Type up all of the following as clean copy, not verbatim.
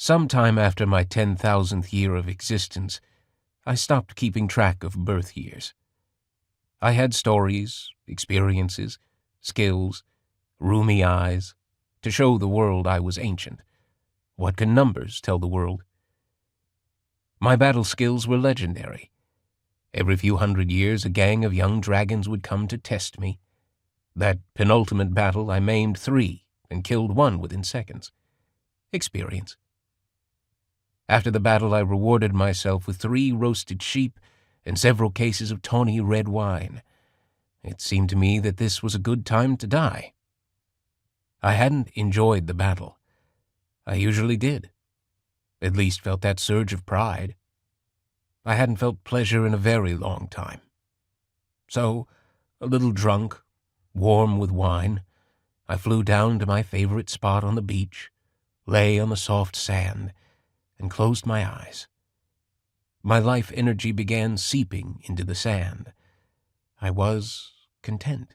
Sometime after my 10,000th year of existence, I stopped keeping track of birth years. I had stories, experiences, skills, roomy eyes, to show the world I was ancient. What can numbers tell the world? My battle skills were legendary. Every few hundred years, a gang of young dragons would come to test me. That penultimate battle, I maimed 3 and killed 1 within seconds. Experience. After the battle, I rewarded myself with 3 roasted sheep and several cases of tawny red wine. It seemed to me that this was a good time to die. I hadn't enjoyed the battle. I usually did. At least felt that surge of pride. I hadn't felt pleasure in a very long time. So, a little drunk, warm with wine, I flew down to my favorite spot on the beach, lay on the soft sand, and closed my eyes. My life energy began seeping into the sand. I was content.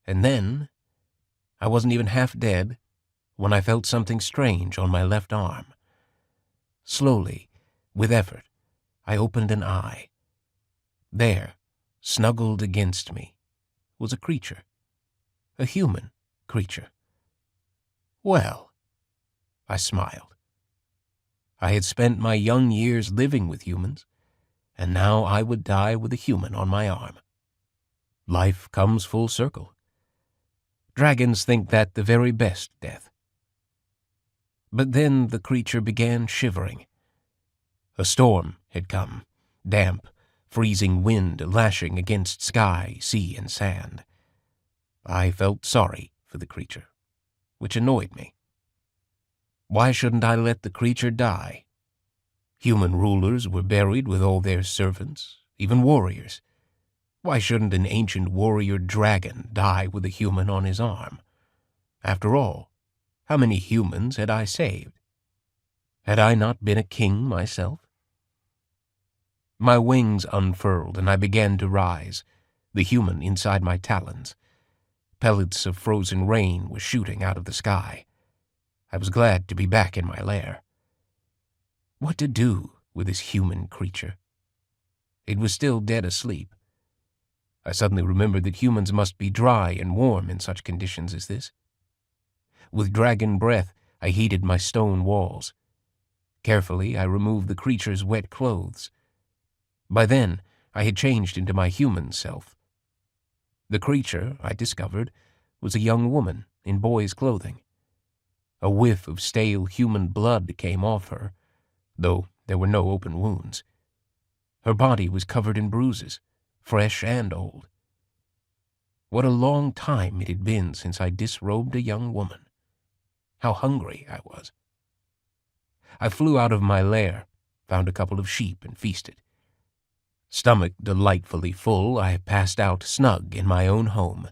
And then, I wasn't even half dead when I felt something strange on my left arm. Slowly, with effort, I opened an eye. There, snuggled against me, was a creature. A human creature. Well, I smiled. I had spent my young years living with humans, and now I would die with a human on my arm. Life comes full circle. Dragons think that the very best death. But then the creature began shivering. A storm had come, damp, freezing wind lashing against sky, sea, and sand. I felt sorry for the creature, which annoyed me. Why shouldn't I let the creature die? Human rulers were buried with all their servants, even warriors. Why shouldn't an ancient warrior dragon die with a human on his arm? After all, how many humans had I saved? Had I not been a king myself? My wings unfurled, and I began to rise, the human inside my talons. Pellets of frozen rain were shooting out of the sky. I was glad to be back in my lair. What to do with this human creature? It was still dead asleep. I suddenly remembered that humans must be dry and warm in such conditions as this. With dragon breath, I heated my stone walls. Carefully, I removed the creature's wet clothes. By then, I had changed into my human self. The creature, I discovered, was a young woman in boy's clothing. A whiff of stale human blood came off her, though there were no open wounds. Her body was covered in bruises, fresh and old. What a long time it had been since I disrobed a young woman. How hungry I was. I flew out of my lair, found a couple of sheep, and feasted. Stomach delightfully full, I passed out snug in my own home.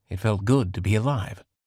It felt good to be alive.